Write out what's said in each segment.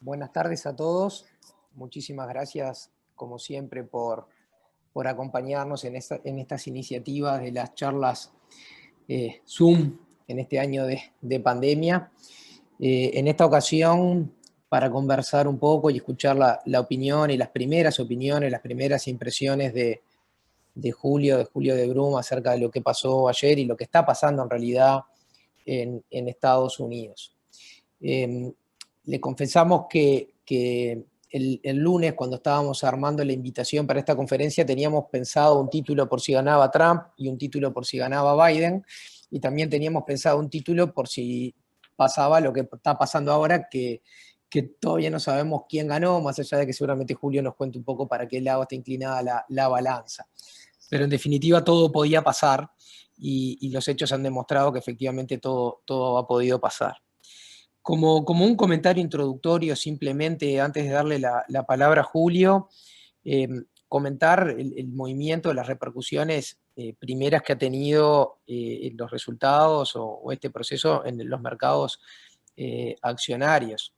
Buenas tardes a todos. Muchísimas gracias, como siempre, por acompañarnos en estas iniciativas de las charlas Zoom en este año de pandemia. En esta ocasión, para conversar un poco y escuchar la opinión y las primeras opiniones, las primeras impresiones de Julio de Brum acerca de lo que pasó ayer y lo que está pasando en realidad en Estados Unidos. Le confesamos que el lunes, cuando estábamos armando la invitación para esta conferencia, teníamos pensado un título por si ganaba Trump y un título por si ganaba Biden, y también teníamos pensado un título por si pasaba lo que está pasando ahora, que todavía no sabemos quién ganó, más allá de que seguramente Julio nos cuente un poco para qué lado está inclinada la balanza. Pero en definitiva todo podía pasar y los hechos han demostrado que efectivamente todo ha podido pasar. Como un comentario introductorio, simplemente antes de darle la palabra a Julio, comentar el movimiento, las repercusiones primeras que ha tenido los resultados o este proceso en los mercados accionarios.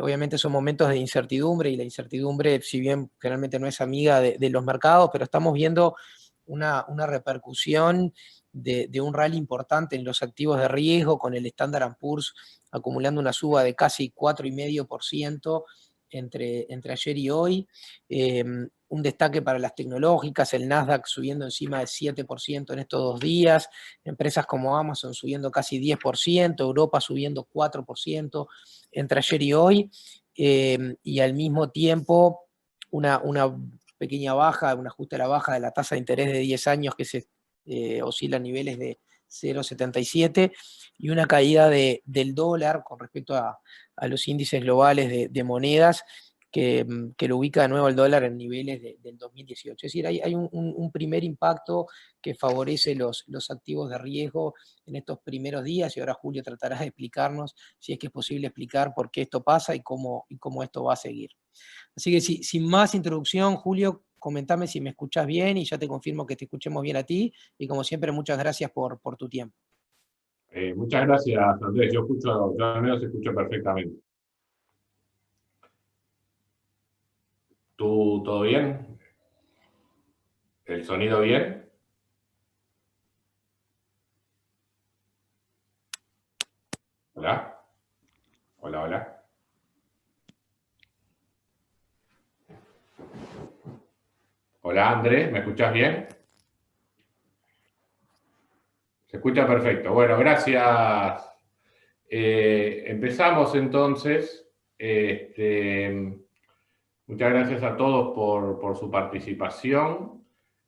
Obviamente son momentos de incertidumbre, y la incertidumbre, si bien generalmente no es amiga de los mercados, pero estamos viendo una repercusión de un rally importante en los activos de riesgo, con el Standard & Poor's acumulando una suba de casi 4,5% entre ayer y hoy. Un destaque para las tecnológicas, el Nasdaq subiendo encima del 7% en estos 2 días, empresas como Amazon subiendo casi 10%, Europa subiendo 4% entre ayer y hoy, y al mismo tiempo una pequeña baja, un ajuste a la baja de la tasa de interés de 10 años que se oscila a niveles de 0,77, y una caída del dólar con respecto a los índices globales de monedas, que lo ubica de nuevo el dólar en niveles del 2018. Es decir, hay un primer impacto que favorece los activos de riesgo en estos primeros días, y ahora Julio tratará de explicarnos, si es que es posible explicar por qué esto pasa y cómo esto va a seguir. Así que sin más introducción, Julio, comentame si me escuchás bien y ya te confirmo que te escuchemos bien a ti, y como siempre, muchas gracias por tu tiempo. Muchas gracias, Andrés. Yo al menos escucho perfectamente. ¿Tú todo bien? ¿El sonido bien? ¿Hola? Hola, hola. Hola, Andrés, ¿me escuchás bien? Se escucha perfecto. Bueno, gracias. Empezamos entonces. Muchas gracias a todos por su participación.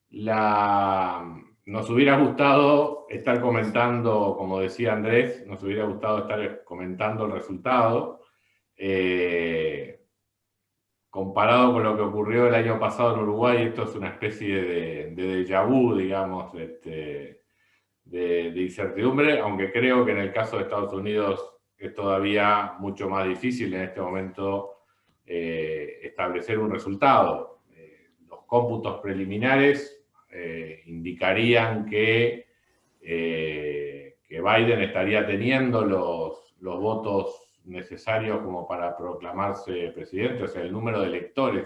Nos hubiera gustado estar comentando, como decía Andrés, nos hubiera gustado estar comentando el resultado. Comparado con lo que ocurrió el año pasado en Uruguay, esto es una especie de déjà vu, digamos, de incertidumbre, aunque creo que en el caso de Estados Unidos es todavía mucho más difícil en este momento establecer un resultado. Los cómputos preliminares indicarían que Biden estaría teniendo los votos necesarios como para proclamarse presidente, o sea, el número de electores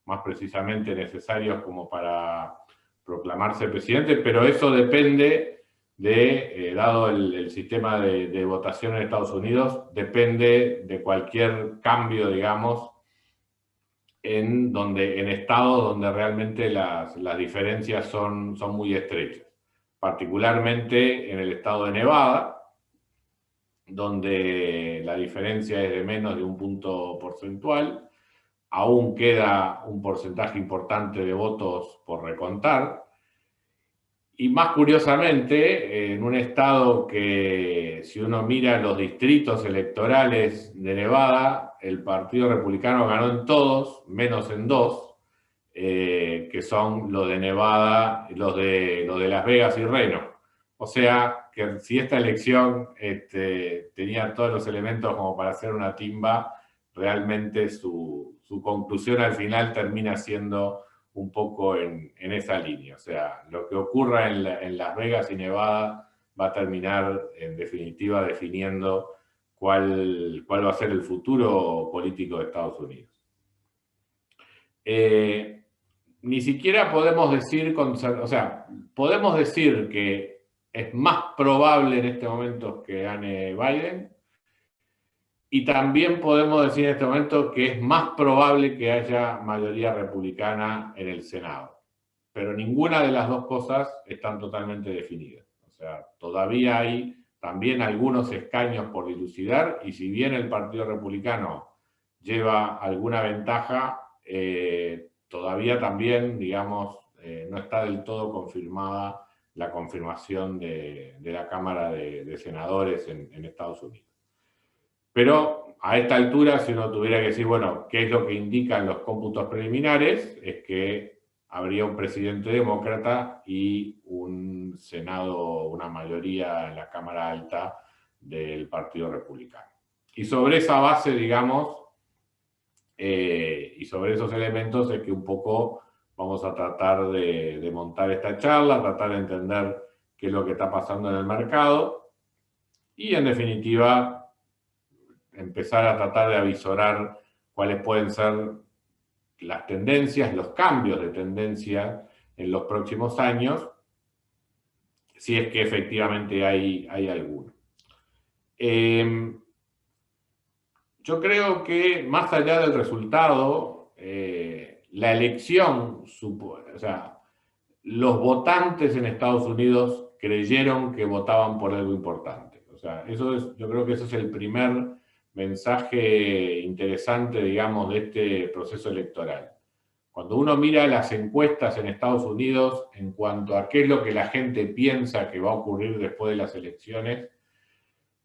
más precisamente necesarios como para proclamarse presidente, pero eso depende dado el sistema de votación en Estados Unidos, depende de cualquier cambio, digamos, en estados donde realmente las diferencias son muy estrechas. Particularmente en el estado de Nevada, donde la diferencia es de menos de un punto porcentual, aún queda un porcentaje importante de votos por recontar. Y más curiosamente, en un estado que, si uno mira los distritos electorales de Nevada, el Partido Republicano ganó en todos, menos en 2, que son los de Nevada, los de Las Vegas y Reno. O sea, que si esta elección tenía todos los elementos como para hacer una timba, realmente su conclusión al final termina siendo un poco en esa línea. O sea, lo que ocurra en Las Vegas y Nevada va a terminar, en definitiva, definiendo cuál va a ser el futuro político de Estados Unidos. Ni siquiera podemos decir, o sea, podemos decir que es más probable en este momento que gane Biden, y también podemos decir en este momento que es más probable que haya mayoría republicana en el Senado. Pero ninguna de las dos cosas están totalmente definidas. O sea, todavía hay también algunos escaños por dilucidar, y si bien el Partido Republicano lleva alguna ventaja, todavía también, digamos, no está del todo confirmada la confirmación de la Cámara de Senadores en Estados Unidos. Pero a esta altura, si uno tuviera que decir, bueno, ¿qué es lo que indican los cómputos preliminares? Es que habría un presidente demócrata y un Senado, una mayoría en la Cámara Alta del Partido Republicano. Y sobre esa base, digamos, y sobre esos elementos es que un poco vamos a tratar de montar esta charla, tratar de entender qué es lo que está pasando en el mercado y, en definitiva, empezar a tratar de avisorar cuáles pueden ser las tendencias, los cambios de tendencia en los próximos años, si es que efectivamente hay alguno. Yo creo que más allá del resultado, la elección, o sea, los votantes en Estados Unidos creyeron que votaban por algo importante. O sea, yo creo que ese es el primer mensaje interesante, digamos, de este proceso electoral. Cuando uno mira las encuestas en Estados Unidos en cuanto a qué es lo que la gente piensa que va a ocurrir después de las elecciones,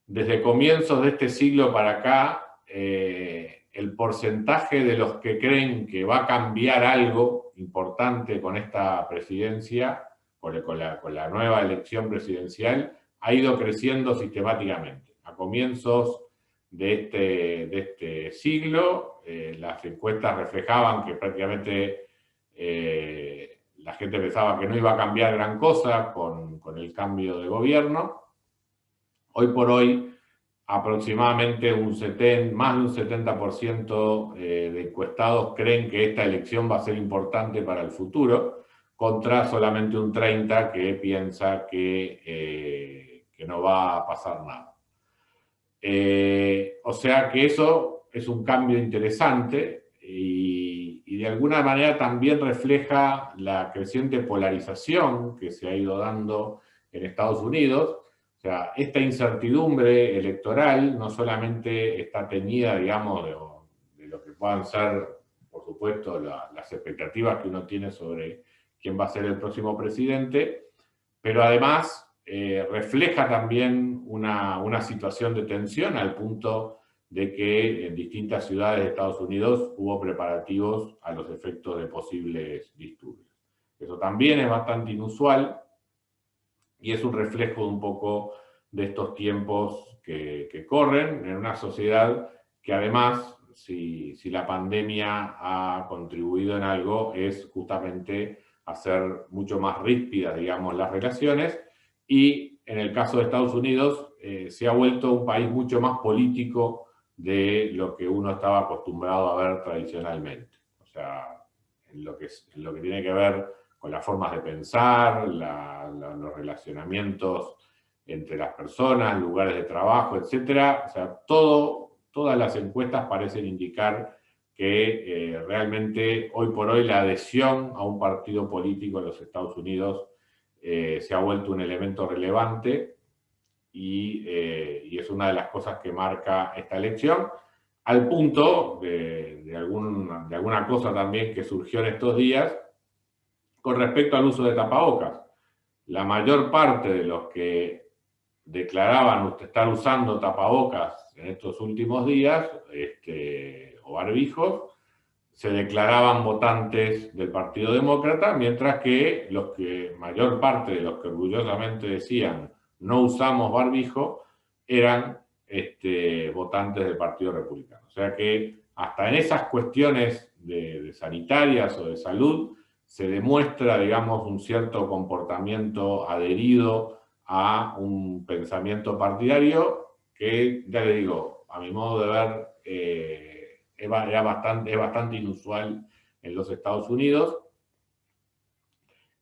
desde comienzos de este siglo para acá, el porcentaje de los que creen que va a cambiar algo importante con esta presidencia, con la nueva elección presidencial, ha ido creciendo sistemáticamente. A comienzos de este siglo, las encuestas reflejaban que prácticamente la gente pensaba que no iba a cambiar gran cosa con el cambio de gobierno. Hoy por hoy, aproximadamente más de un 70% de encuestados creen que esta elección va a ser importante para el futuro, contra solamente un 30% que piensa que no va a pasar nada. O sea que eso es un cambio interesante y de alguna manera también refleja la creciente polarización que se ha ido dando en Estados Unidos. O sea, esta incertidumbre electoral no solamente está teñida, digamos, de lo que puedan ser, por supuesto, las expectativas que uno tiene sobre quién va a ser el próximo presidente, pero además refleja también una situación de tensión al punto de que en distintas ciudades de Estados Unidos hubo preparativos a los efectos de posibles disturbios. Eso también es bastante inusual y es un reflejo un poco de estos tiempos que corren en una sociedad que además, si la pandemia ha contribuido en algo, es justamente hacer mucho más ríspidas, digamos, las relaciones. Y en el caso de Estados Unidos, se ha vuelto un país mucho más político de lo que uno estaba acostumbrado a ver tradicionalmente. O sea, en lo que tiene que ver con las formas de pensar, los relacionamientos entre las personas, lugares de trabajo, etc. O sea, todas las encuestas parecen indicar que realmente hoy por hoy la adhesión a un partido político en los Estados Unidos se ha vuelto un elemento relevante y es una de las cosas que marca esta elección, al punto de alguna cosa también que surgió en estos días con respecto al uso de tapabocas. La mayor parte de los que declaraban estar usando tapabocas en estos últimos días, o barbijos, se declaraban votantes del Partido Demócrata, mientras que mayor parte de los que orgullosamente decían no usamos barbijo, eran votantes del Partido Republicano. O sea que hasta en esas cuestiones de sanitarias o de salud se demuestra, digamos, un cierto comportamiento adherido a un pensamiento partidario que, ya le digo, a mi modo de ver, es bastante inusual en los Estados Unidos.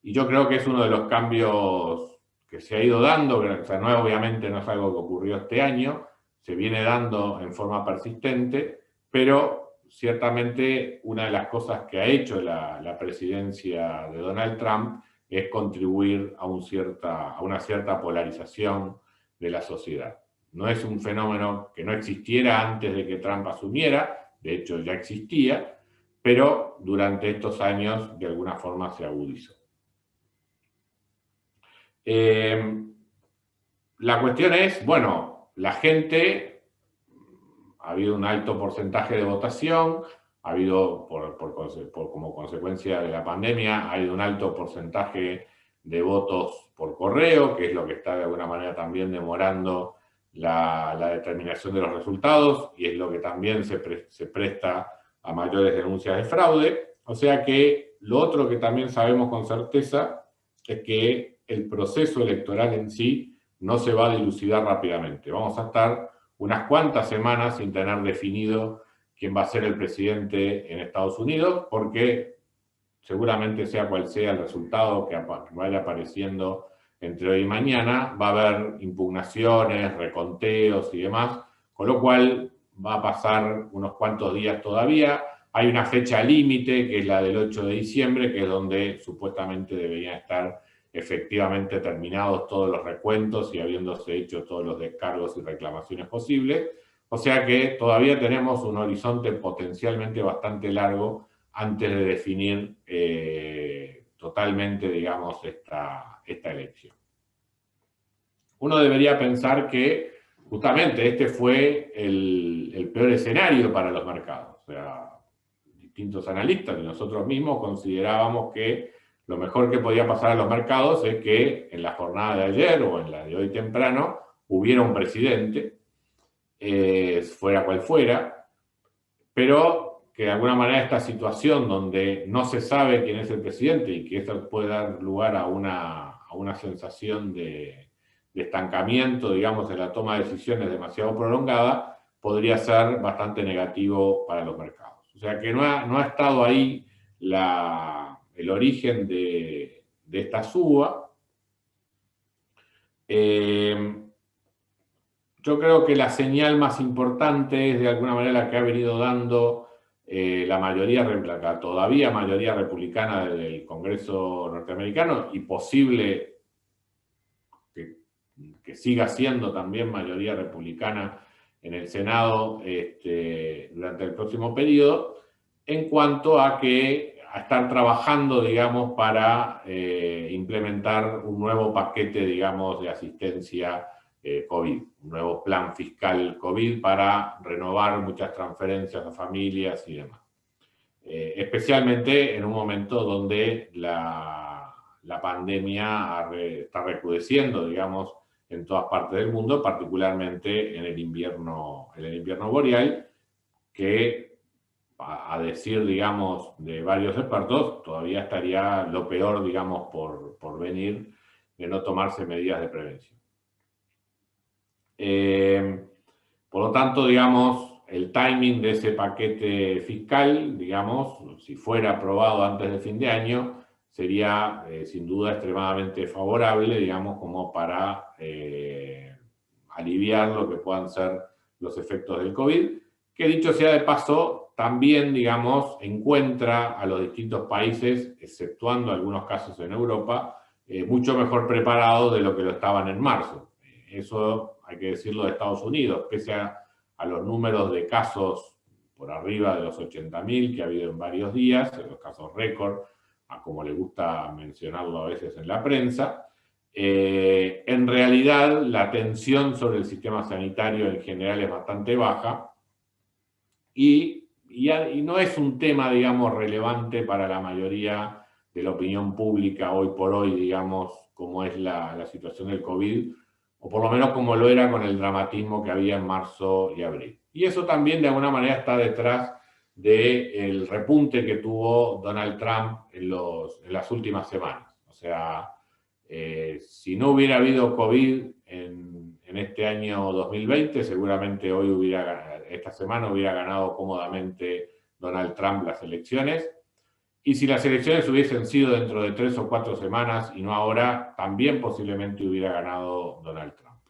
Y yo creo que es uno de los cambios que se ha ido dando, o sea, obviamente no es algo que ocurrió este año, se viene dando en forma persistente, pero ciertamente una de las cosas que ha hecho la presidencia de Donald Trump es contribuir a una cierta polarización de la sociedad. No es un fenómeno que no existiera antes de que Trump asumiera, de hecho ya existía, pero durante estos años de alguna forma se agudizó. La cuestión es, bueno, la gente, ha habido un alto porcentaje de votación, ha habido, como consecuencia de la pandemia, ha habido un alto porcentaje de votos por correo, que es lo que está de alguna manera también demorando la determinación de los resultados, y es lo que también se presta a mayores denuncias de fraude. O sea que lo otro que también sabemos con certeza es que el proceso electoral en sí no se va a dilucidar rápidamente. Vamos a estar unas cuantas semanas sin tener definido quién va a ser el presidente en Estados Unidos, porque seguramente sea cual sea el resultado que vaya apareciendo entre hoy y mañana, va a haber impugnaciones, reconteos y demás, con lo cual va a pasar unos cuantos días todavía. Hay una fecha límite, que es la del 8 de diciembre, que es donde supuestamente deberían estar efectivamente terminados todos los recuentos y habiéndose hecho todos los descargos y reclamaciones posibles. O sea que todavía tenemos un horizonte potencialmente bastante largo antes de definir totalmente, digamos, esta elección. Uno debería pensar que justamente este fue el peor escenario para los mercados. O sea, distintos analistas y nosotros mismos considerábamos que lo mejor que podía pasar a los mercados es que en la jornada de ayer o en la de hoy temprano hubiera un presidente, fuera cual fuera, pero que de alguna manera esta situación donde no se sabe quién es el presidente y que esto puede dar lugar a una sensación de estancamiento, digamos, en la toma de decisiones demasiado prolongada, podría ser bastante negativo para los mercados. O sea que no ha estado ahí el origen de esta suba. Yo creo que la señal más importante es de alguna manera la que ha venido dando la todavía mayoría republicana del Congreso norteamericano y posible que siga siendo también mayoría republicana en el Senado durante el próximo periodo, en cuanto a estar trabajando, digamos, para implementar un nuevo paquete, digamos, de asistencia COVID, un nuevo plan fiscal COVID para renovar muchas transferencias a familias y demás. Especialmente en un momento donde la pandemia está recrudeciendo, digamos, en todas partes del mundo, particularmente en el invierno boreal, que a decir, digamos, de varios expertos, todavía estaría lo peor, digamos, por venir de no tomarse medidas de prevención. Por lo tanto, digamos, el timing de ese paquete fiscal, digamos, si fuera aprobado antes del fin de año, sería sin duda extremadamente favorable, digamos, como para aliviar lo que puedan ser los efectos del COVID, que dicho sea de paso, también, digamos, encuentra a los distintos países, exceptuando algunos casos en Europa, mucho mejor preparados de lo que lo estaban en marzo. Eso hay que decirlo de Estados Unidos, pese a los números de casos por arriba de los 80.000 que ha habido en varios días, en los casos récord, a como le gusta mencionarlo a veces en la prensa, en realidad la tensión sobre el sistema sanitario en general es bastante baja y no es un tema, digamos, relevante para la mayoría de la opinión pública hoy por hoy, digamos, como es la situación del COVID, o por lo menos como lo era con el dramatismo que había en marzo y abril. Y eso también de alguna manera está detrás del repunte que tuvo Donald Trump en las últimas semanas. O sea, si no hubiera habido COVID en en este año 2020, seguramente esta semana hubiera ganado cómodamente Donald Trump las elecciones. Y si las elecciones hubiesen sido dentro de 3 o 4 semanas y no ahora, también posiblemente hubiera ganado Donald Trump.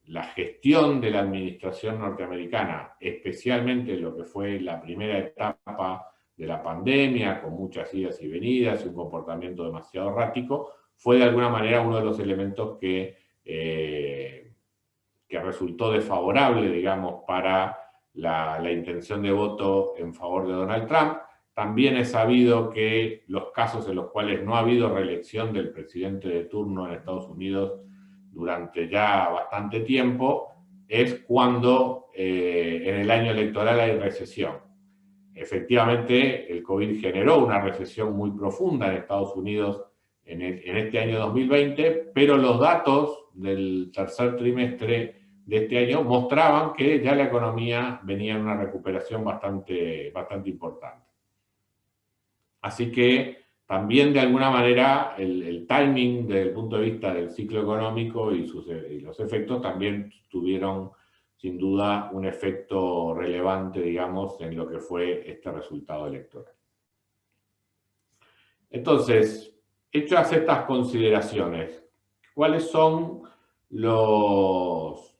La gestión de la administración norteamericana, especialmente en lo que fue la primera etapa de la pandemia, con muchas idas y venidas y un comportamiento demasiado errático, fue de alguna manera uno de los elementos que resultó desfavorable, digamos, para la intención de voto en favor de Donald Trump. También es sabido que los casos en los cuales no ha habido reelección del presidente de turno en Estados Unidos durante ya bastante tiempo es cuando en el año electoral hay recesión. Efectivamente, el COVID generó una recesión muy profunda en Estados Unidos en este año 2020, pero los datos del tercer trimestre de este año mostraban que ya la economía venía en una recuperación bastante importante. Así que también de alguna manera el timing desde el punto de vista del ciclo económico y los efectos también tuvieron sin duda un efecto relevante, digamos, en lo que fue este resultado electoral. Entonces, hechas estas consideraciones, ¿cuáles son los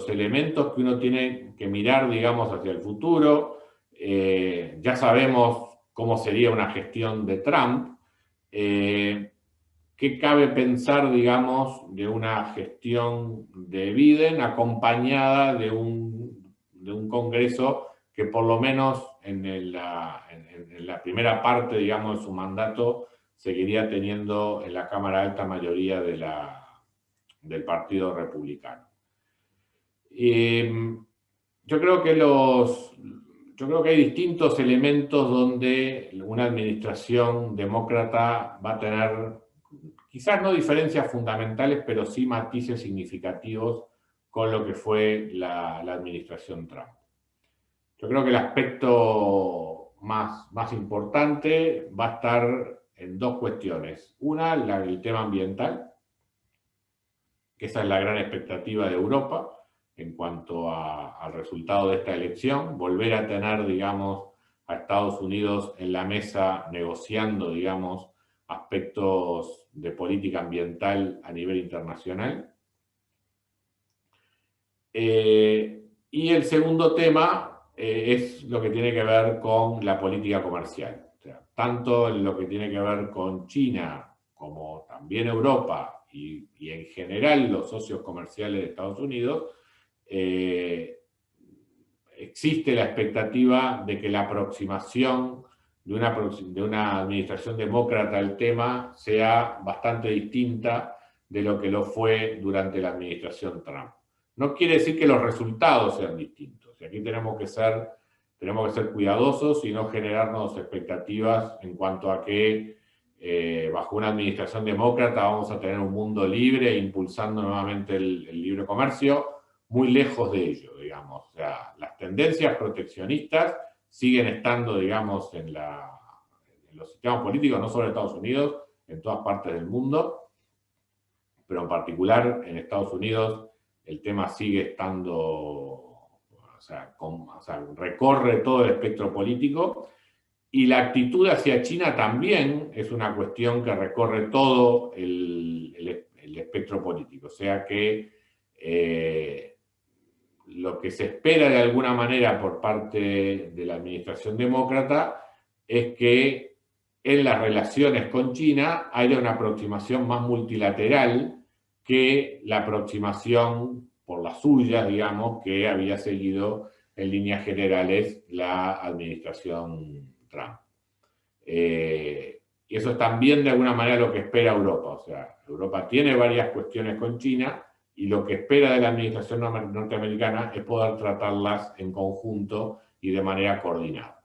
elementos que uno tiene que mirar, digamos, hacia el futuro? Ya sabemos cómo sería una gestión de Trump. ¿Qué cabe pensar, digamos, de una gestión de Biden acompañada de un Congreso que por lo menos en la primera parte, digamos, de su mandato seguiría teniendo en la Cámara Alta mayoría del Partido Republicano? Yo creo que hay distintos elementos donde una administración demócrata va a tener, quizás no diferencias fundamentales, pero sí matices significativos con lo que fue la administración Trump. Yo creo que el aspecto más importante va a estar en dos cuestiones. Una, el tema ambiental, que esa es la gran expectativa de Europa en cuanto al resultado de esta elección, volver a tener, digamos, a Estados Unidos en la mesa negociando, digamos, aspectos de política ambiental a nivel internacional. Y el segundo tema es lo que tiene que ver con la política comercial. O sea, tanto en lo que tiene que ver con China como también Europa y en general los socios comerciales de Estados Unidos, existe la expectativa de que la aproximación de una administración demócrata al tema sea bastante distinta de lo que lo fue durante la administración Trump. No quiere decir que los resultados sean distintos. Y aquí tenemos que ser cuidadosos y no generarnos expectativas en cuanto a que bajo una administración demócrata vamos a tener un mundo libre impulsando nuevamente el libre comercio, muy lejos de ello, digamos. O sea, las tendencias proteccionistas siguen estando, digamos, en los sistemas políticos, no solo en Estados Unidos, en todas partes del mundo, pero en particular en Estados Unidos el tema sigue estando, recorre todo el espectro político, y la actitud hacia China también es una cuestión que recorre todo el espectro político. O sea que lo que se espera de alguna manera por parte de la administración demócrata es que en las relaciones con China haya una aproximación más multilateral que la aproximación por las suyas, digamos, que había seguido en líneas generales la administración Trump. Y eso es también de alguna manera lo que espera Europa. O sea, Europa tiene varias cuestiones con China y lo que espera de la administración norteamericana es poder tratarlas en conjunto y de manera coordinada.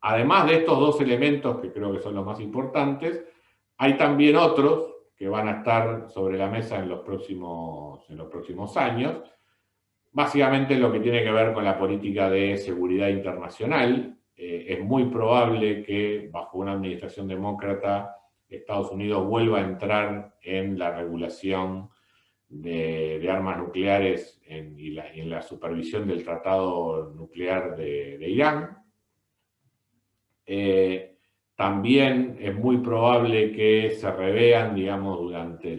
Además de estos dos elementos, que creo que son los más importantes, hay también otros que van a estar sobre la mesa en los próximos años, básicamente lo que tiene que ver con la política de seguridad internacional. Es muy probable que bajo una administración demócrata Estados Unidos vuelva a entrar en la regulación de armas nucleares y en la supervisión del tratado nuclear de Irán. También es muy probable que se revean, digamos, durante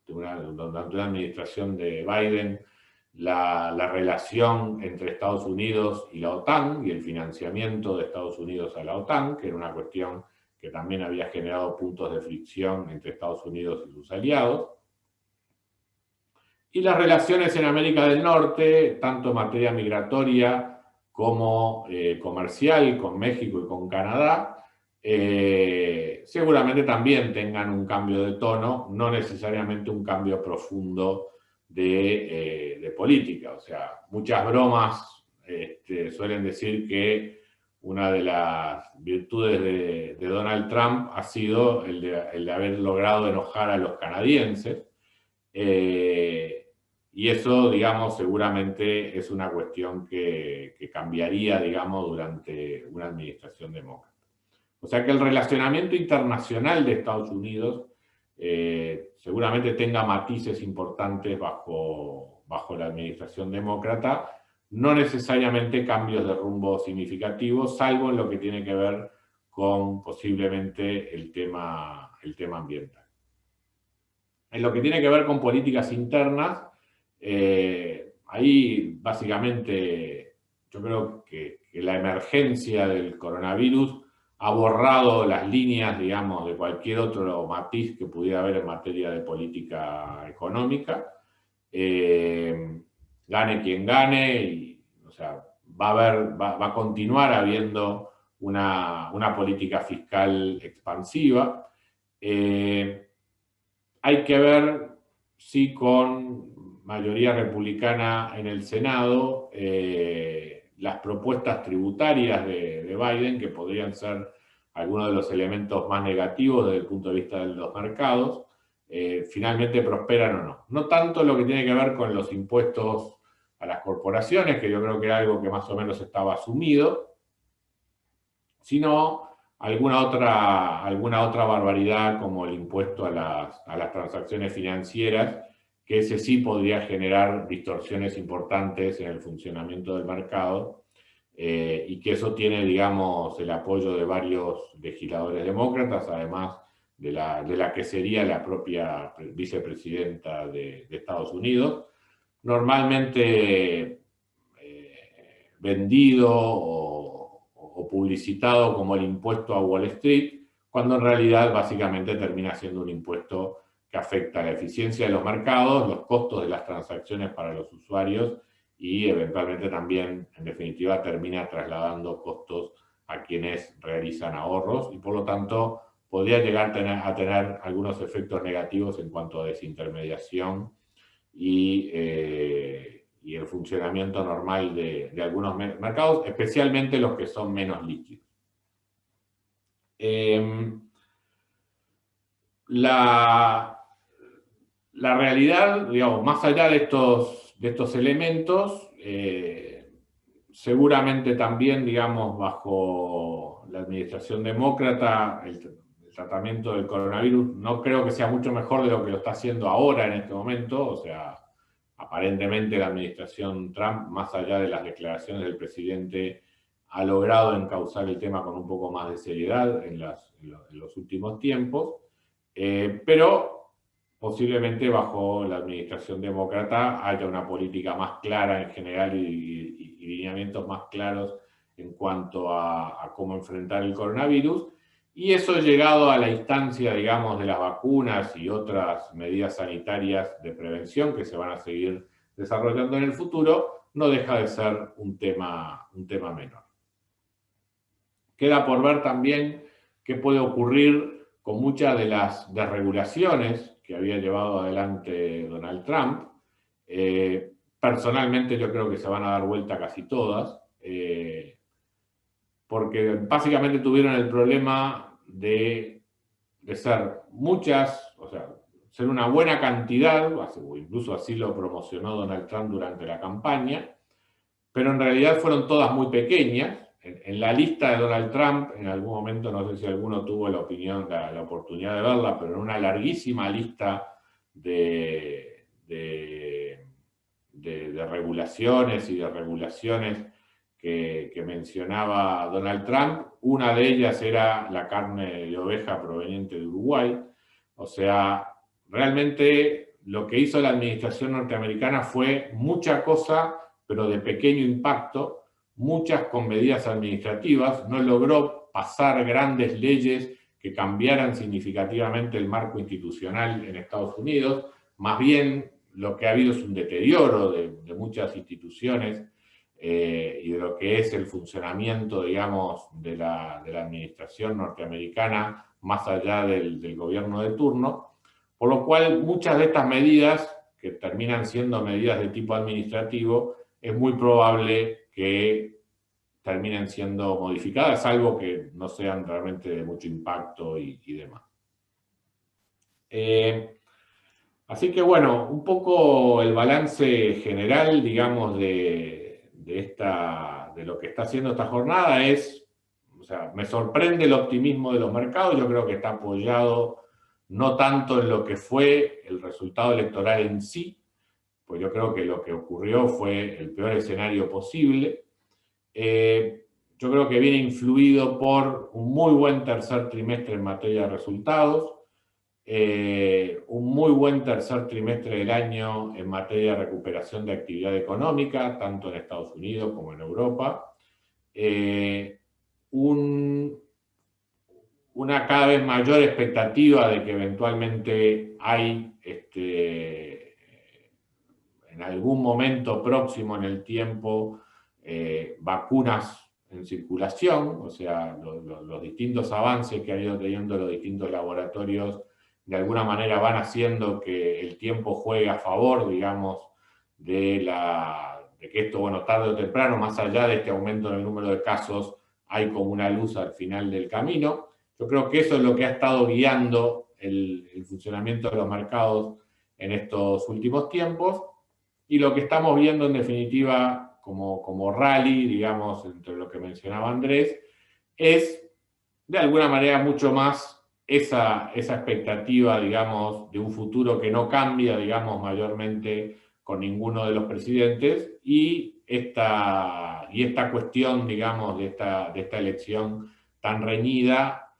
una administración de Biden, la relación entre Estados Unidos y la OTAN y el financiamiento de Estados Unidos a la OTAN, que era una cuestión que también había generado puntos de fricción entre Estados Unidos y sus aliados. Y las relaciones en América del Norte, tanto en materia migratoria como comercial, con México y con Canadá, seguramente también tengan un cambio de tono, no necesariamente un cambio profundo de política. O sea, muchas bromas suelen decir que una de las virtudes de Donald Trump ha sido el de haber logrado enojar a los canadienses. Y eso, digamos, seguramente es una cuestión que cambiaría, digamos, durante una administración demócrata. O sea que el relacionamiento internacional de Estados Unidos seguramente tenga matices importantes bajo la administración demócrata, no necesariamente cambios de rumbo significativos, salvo en lo que tiene que ver con posiblemente el tema ambiental. En lo que tiene que ver con políticas internas, ahí básicamente yo creo que la emergencia del coronavirus ha borrado las líneas, digamos, de cualquier otro matiz que pudiera haber en materia de política económica. Gane quien gane, y, o sea, va a continuar habiendo una política fiscal expansiva. Hay que ver si con mayoría republicana en el Senado las propuestas tributarias de Biden, que podrían ser algunos de los elementos más negativos desde el punto de vista de los mercados, finalmente prosperan o no. No tanto lo que tiene que ver con los impuestos a las corporaciones, que yo creo que era algo que más o menos estaba asumido, sino alguna otra barbaridad como el impuesto a las transacciones financieras, que ese sí podría generar distorsiones importantes en el funcionamiento del mercado, y que eso tiene, digamos, el apoyo de varios legisladores demócratas, además de la que sería la propia vicepresidenta de Estados Unidos, normalmente vendido o publicitado como el impuesto a Wall Street, cuando en realidad básicamente termina siendo un impuesto que afecta la eficiencia de los mercados, los costos de las transacciones para los usuarios y eventualmente también, en definitiva, termina trasladando costos a quienes realizan ahorros y por lo tanto podría llegar a tener algunos efectos negativos en cuanto a desintermediación y el funcionamiento normal de algunos mercados, especialmente los que son menos líquidos. La realidad, digamos, más allá de estos elementos, seguramente también, digamos, bajo la administración demócrata, el tratamiento del coronavirus no creo que sea mucho mejor de lo que lo está haciendo ahora en este momento. O sea, aparentemente la administración Trump, más allá de las declaraciones del presidente, ha logrado encauzar el tema con un poco más de seriedad en los últimos tiempos, pero posiblemente bajo la administración demócrata haya una política más clara en general y lineamientos más claros en cuanto a cómo enfrentar el coronavirus. Y eso, llegado a la instancia, digamos, de las vacunas y otras medidas sanitarias de prevención que se van a seguir desarrollando en el futuro, no deja de ser un tema menor. Queda por ver también qué puede ocurrir con muchas de las desregulaciones que había llevado adelante Donald Trump. Personalmente yo creo que se van a dar vuelta casi todas, porque básicamente tuvieron el problema de ser muchas, o sea, ser una buena cantidad, o incluso así lo promocionó Donald Trump durante la campaña, pero en realidad fueron todas muy pequeñas, en la lista de Donald Trump, en algún momento, no sé si alguno tuvo la oportunidad de verla, pero en una larguísima lista de regulaciones y de regulaciones que mencionaba Donald Trump, una de ellas era la carne de oveja proveniente de Uruguay. O sea, realmente lo que hizo la administración norteamericana fue mucha cosa, pero de pequeño impacto, muchas con medidas administrativas, no logró pasar grandes leyes que cambiaran significativamente el marco institucional en Estados Unidos, más bien lo que ha habido es un deterioro de muchas instituciones y de lo que es el funcionamiento, digamos, de la administración norteamericana, más allá del gobierno de turno, por lo cual muchas de estas medidas, que terminan siendo medidas de tipo administrativo, es muy probable que terminen siendo modificadas, salvo que no sean realmente de mucho impacto y demás. Así que bueno, un poco el balance general, digamos, de lo que está haciendo esta jornada es, o sea, me sorprende el optimismo de los mercados, yo creo que está apoyado no tanto en lo que fue el resultado electoral en sí, pues yo creo que lo que ocurrió fue el peor escenario posible. Yo creo que viene influido por un muy buen tercer trimestre en materia de resultados, un muy buen tercer trimestre del año en materia de recuperación de actividad económica, tanto en Estados Unidos como en Europa, una cada vez mayor expectativa de que eventualmente hay en algún momento próximo en el tiempo vacunas en circulación, o sea, los distintos avances que han ido teniendo los distintos laboratorios de alguna manera van haciendo que el tiempo juegue a favor, digamos, de que esto, bueno, tarde o temprano, más allá de este aumento en el número de casos, hay como una luz al final del camino. Yo creo que eso es lo que ha estado guiando el funcionamiento de los mercados en estos últimos tiempos, y lo que estamos viendo en definitiva como rally, digamos, entre lo que mencionaba Andrés, es de alguna manera mucho más esa expectativa, digamos, de un futuro que no cambia, digamos, mayormente con ninguno de los presidentes, y esta cuestión, digamos, de esta elección tan reñida,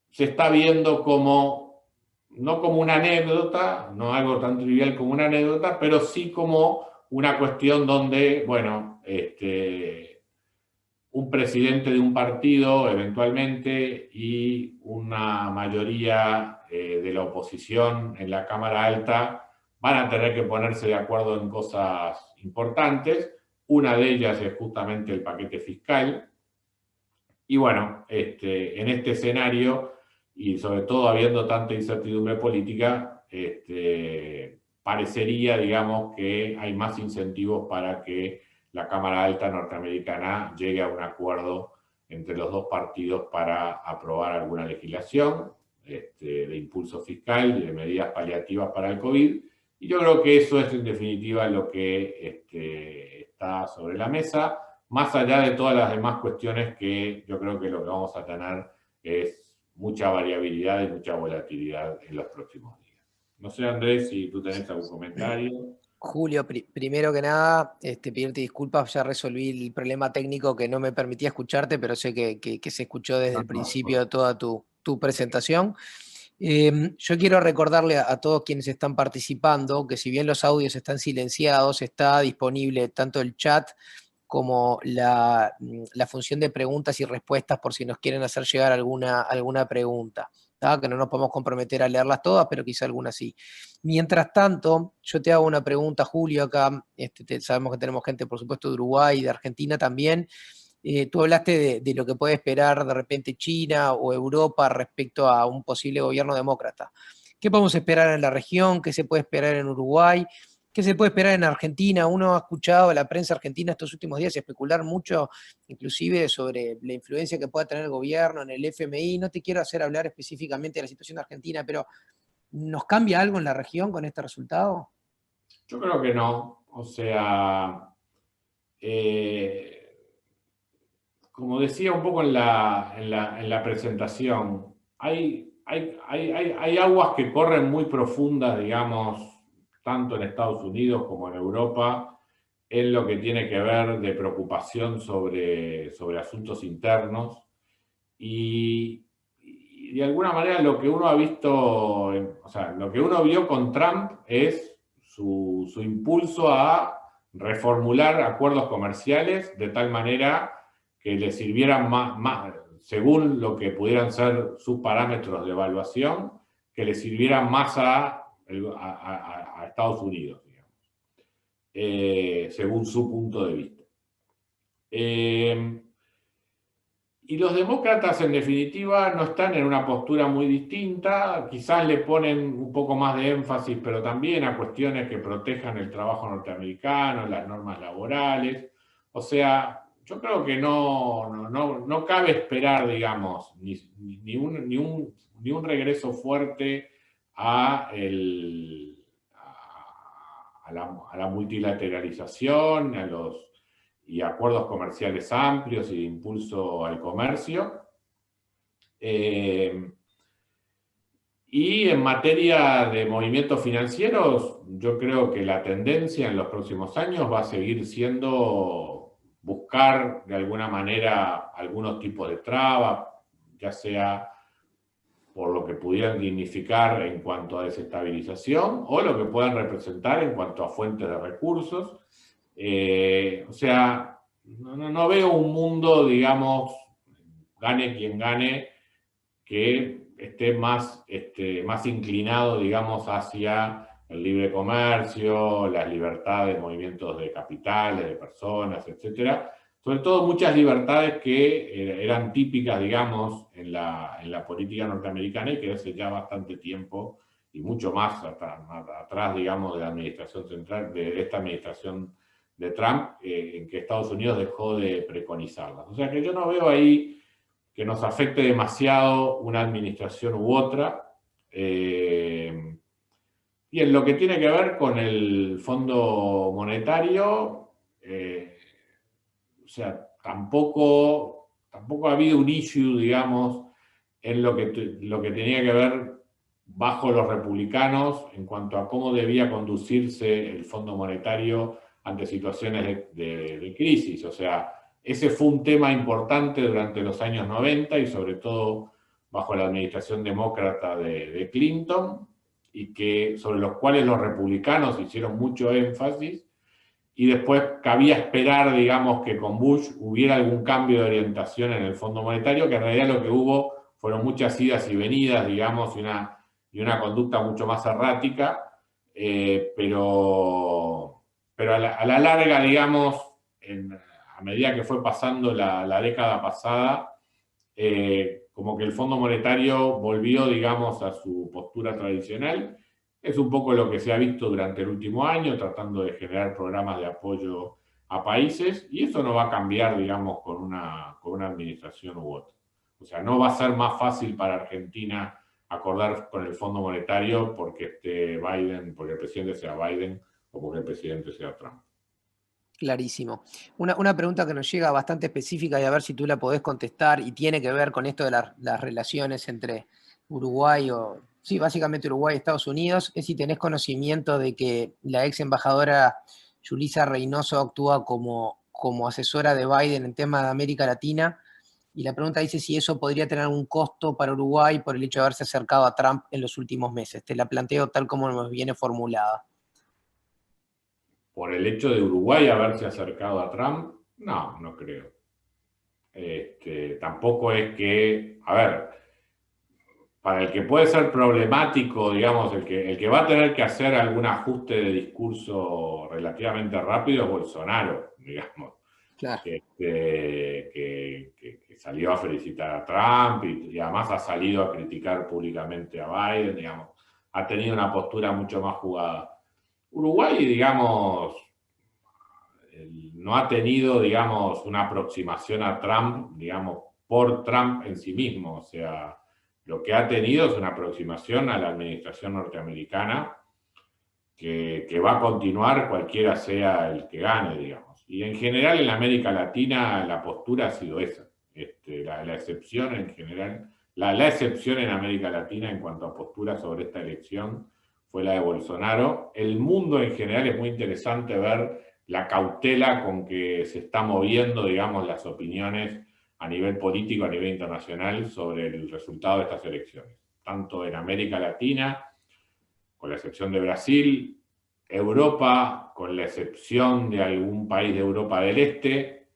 se está viendo como, no como una anécdota, no algo tan trivial como una anécdota, pero sí como una cuestión donde, bueno, un presidente de un partido eventualmente y una mayoría de la oposición en la Cámara Alta van a tener que ponerse de acuerdo en cosas importantes. Una de ellas es justamente el paquete fiscal. Y bueno, en este escenario, y sobre todo habiendo tanta incertidumbre política, parecería, digamos, que hay más incentivos para que la Cámara Alta norteamericana llegue a un acuerdo entre los dos partidos para aprobar alguna legislación de impulso fiscal y de medidas paliativas para el COVID. Y yo creo que eso es en definitiva lo que está sobre la mesa, más allá de todas las demás cuestiones que yo creo que lo que vamos a tener es mucha variabilidad y mucha volatilidad en los próximos días. No sé, Andrés, si tú tenés algún comentario. Julio, primero que nada, pedirte disculpas, ya resolví el problema técnico que no me permitía escucharte, pero sé que se escuchó desde el principio toda tu presentación. Yo quiero recordarle a todos quienes están participando que si bien los audios están silenciados, está disponible tanto el chat como la función de preguntas y respuestas por si nos quieren hacer llegar alguna pregunta, ¿tá? Que no nos podemos comprometer a leerlas todas, pero quizá algunas sí. Mientras tanto, yo te hago una pregunta, Julio, acá sabemos que tenemos gente, por supuesto, de Uruguay, de Argentina también. Tú hablaste de lo que puede esperar de repente China o Europa respecto a un posible gobierno demócrata. ¿Qué podemos esperar en la región? ¿Qué se puede esperar en Uruguay? ¿Qué se puede esperar en Argentina? Uno ha escuchado a la prensa argentina estos últimos días especular mucho, inclusive sobre la influencia que pueda tener el gobierno en el FMI. No te quiero hacer hablar específicamente de la situación de Argentina, pero ¿nos cambia algo en la región con este resultado? Yo creo que no. O sea, como decía un poco en la presentación, hay aguas que corren muy profundas, digamos, tanto en Estados Unidos como en Europa, en lo que tiene que ver de preocupación sobre asuntos internos. Y de alguna manera lo que uno ha visto, o sea, lo que uno vio con Trump es su impulso a reformular acuerdos comerciales de tal manera que le sirvieran más, según lo que pudieran ser sus parámetros de evaluación, que le sirvieran más a Estados Unidos, digamos, según su punto de vista. Y los demócratas, en definitiva, no están en una postura muy distinta, quizás le ponen un poco más de énfasis, pero también a cuestiones que protejan el trabajo norteamericano, las normas laborales. O sea, yo creo que no cabe esperar, digamos, ni un regreso fuerte a la multilateralización, y acuerdos comerciales amplios y de impulso al comercio. Y en materia de movimientos financieros, yo creo que la tendencia en los próximos años va a seguir siendo buscar de alguna manera algunos tipos de trabas, ya sea por lo que pudieran significar en cuanto a desestabilización o lo que puedan representar en cuanto a fuentes de recursos. O sea, no veo un mundo, digamos, gane quien gane, que esté más inclinado, digamos, hacia el libre comercio, las libertades de movimientos de capitales, de personas, etcétera. Sobre todo muchas libertades que eran típicas, digamos, en la política norteamericana y que hace ya bastante tiempo y mucho más atrás, digamos, de la administración central, de esta administración de Trump, en que Estados Unidos dejó de preconizarlas. O sea que yo no veo ahí que nos afecte demasiado una administración u otra. Y en lo que tiene que ver con el Fondo Monetario, o sea, tampoco ha habido un issue, digamos, en lo que tenía que ver bajo los republicanos en cuanto a cómo debía conducirse el Fondo Monetario ante situaciones de crisis. O sea, ese fue un tema importante durante los años 90 y sobre todo bajo la administración demócrata de Clinton, y sobre los cuales los republicanos hicieron mucho énfasis, y después cabía esperar, digamos, que con Bush hubiera algún cambio de orientación en el Fondo Monetario, que en realidad lo que hubo fueron muchas idas y venidas, digamos, y una conducta mucho más errática, pero a la larga, digamos, a medida que fue pasando la década pasada, como que el Fondo Monetario volvió, digamos, a su postura tradicional. Es un poco lo que se ha visto durante el último año, tratando de generar programas de apoyo a países, y eso no va a cambiar, digamos, con una administración u otra. O sea, no va a ser más fácil para Argentina acordar con el Fondo Monetario porque esté Biden, porque el presidente sea Biden o porque el presidente sea Trump. Clarísimo. Una pregunta que nos llega bastante específica y a ver si tú la podés contestar, y tiene que ver con esto de las relaciones entre Uruguay sí, básicamente Uruguay y Estados Unidos, es si tenés conocimiento de que la ex embajadora Yulisa Reynoso actúa como asesora de Biden en temas de América Latina, y la pregunta dice si eso podría tener algún costo para Uruguay por el hecho de haberse acercado a Trump en los últimos meses. Te la planteo tal como nos viene formulada. Por el hecho de Uruguay haberse acercado a Trump, no creo. Tampoco es que, a ver, para el que puede ser problemático, digamos, el que va a tener que hacer algún ajuste de discurso relativamente rápido es Bolsonaro, digamos. Claro. Que salió a felicitar a Trump y además ha salido a criticar públicamente a Biden, digamos, ha tenido una postura mucho más jugada. Uruguay, digamos, no ha tenido, digamos, una aproximación a Trump, digamos, por Trump en sí mismo. O sea, lo que ha tenido es una aproximación a la administración norteamericana que va a continuar cualquiera sea el que gane, digamos. Y en general en América Latina la postura ha sido esa. La excepción en general, la excepción en América Latina en cuanto a postura sobre esta elección fue la de Bolsonaro. El mundo en general es muy interesante ver la cautela con que se está moviendo, digamos, las opiniones a nivel político, a nivel internacional, sobre el resultado de estas elecciones. Tanto en América Latina, con la excepción de Brasil, Europa, con la excepción de algún país de Europa del Este,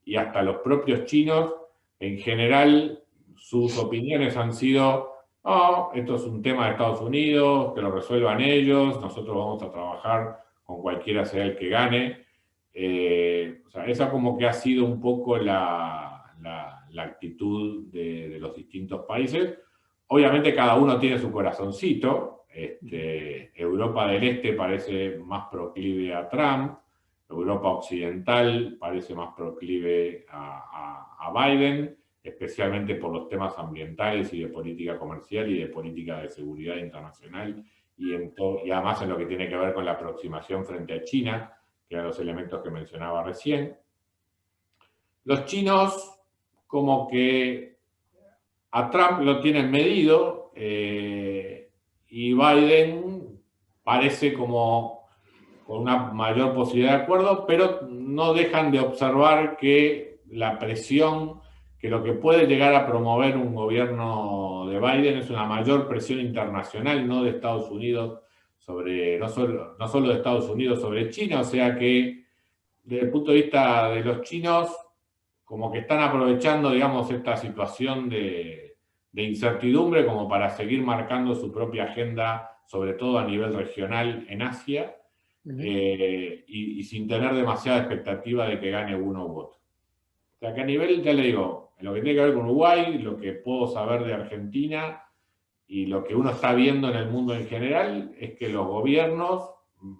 y hasta los propios chinos, en general, sus opiniones han sido: oh, esto es un tema de Estados Unidos, que lo resuelvan ellos, nosotros vamos a trabajar con cualquiera sea el que gane. O sea, esa como que ha sido un poco la actitud de los distintos países. Obviamente cada uno tiene su corazoncito. Europa del Este parece más proclive a Trump, Europa Occidental parece más proclive a Biden, especialmente por los temas ambientales y de política comercial y de política de seguridad internacional, y además en lo que tiene que ver con la aproximación frente a China, que eran los elementos que mencionaba recién. Los chinos como que a Trump lo tienen medido, y Biden parece como con una mayor posibilidad de acuerdo, pero no dejan de observar que la presión, que lo que puede llegar a promover un gobierno de Biden es una mayor presión internacional, no de Estados Unidos sobre, no solo de Estados Unidos sobre China, o sea que desde el punto de vista de los chinos, como que están aprovechando, digamos, esta situación de incertidumbre como para seguir marcando su propia agenda, sobre todo a nivel regional en Asia, y sin tener demasiada expectativa de que gane uno u otro. O sea que a nivel, ya le digo, en lo que tiene que ver con Uruguay, lo que puedo saber de Argentina y lo que uno está viendo en el mundo en general, es que los gobiernos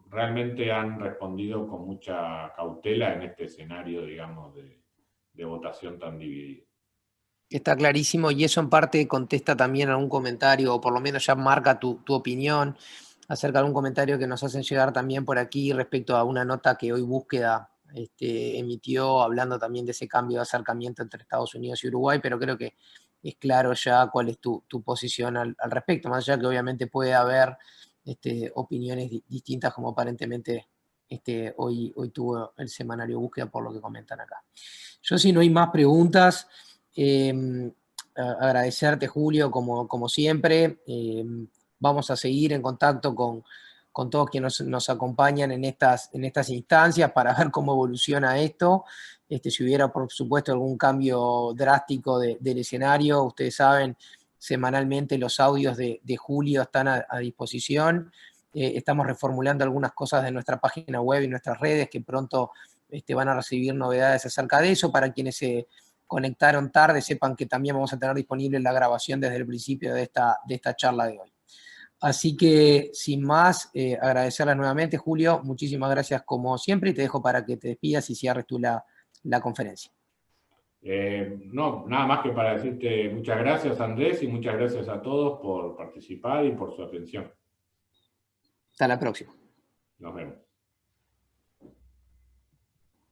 realmente han respondido con mucha cautela en este escenario, digamos, de votación tan dividida. Está clarísimo, y eso en parte contesta también a un comentario, o por lo menos ya marca tu opinión acerca de un comentario que nos hacen llegar también por aquí respecto a una nota que hoy Búsqueda emitió, hablando también de ese cambio de acercamiento entre Estados Unidos y Uruguay, pero creo que es claro ya cuál es tu posición al respecto, más allá que obviamente puede haber opiniones distintas, como aparentemente hoy tuvo el semanario Búsqueda, por lo que comentan acá. Yo, si no hay más preguntas, agradecerte, Julio, como siempre. Vamos a seguir en contacto con todos quienes nos acompañan en estas instancias para ver cómo evoluciona esto. Si hubiera, por supuesto, algún cambio drástico del escenario, ustedes saben, semanalmente los audios de Julio están a disposición. Estamos reformulando algunas cosas de nuestra página web y nuestras redes, que pronto van a recibir novedades acerca de eso. Para quienes se conectaron tarde, sepan que también vamos a tener disponible la grabación desde el principio de esta charla de hoy. Así que, sin más, agradecerles nuevamente, Julio. Muchísimas gracias como siempre, y te dejo para que te despidas y cierres tú la conferencia. No, nada más que para decirte muchas gracias, Andrés, y muchas gracias a todos por participar y por su atención. Hasta la próxima. Nos vemos.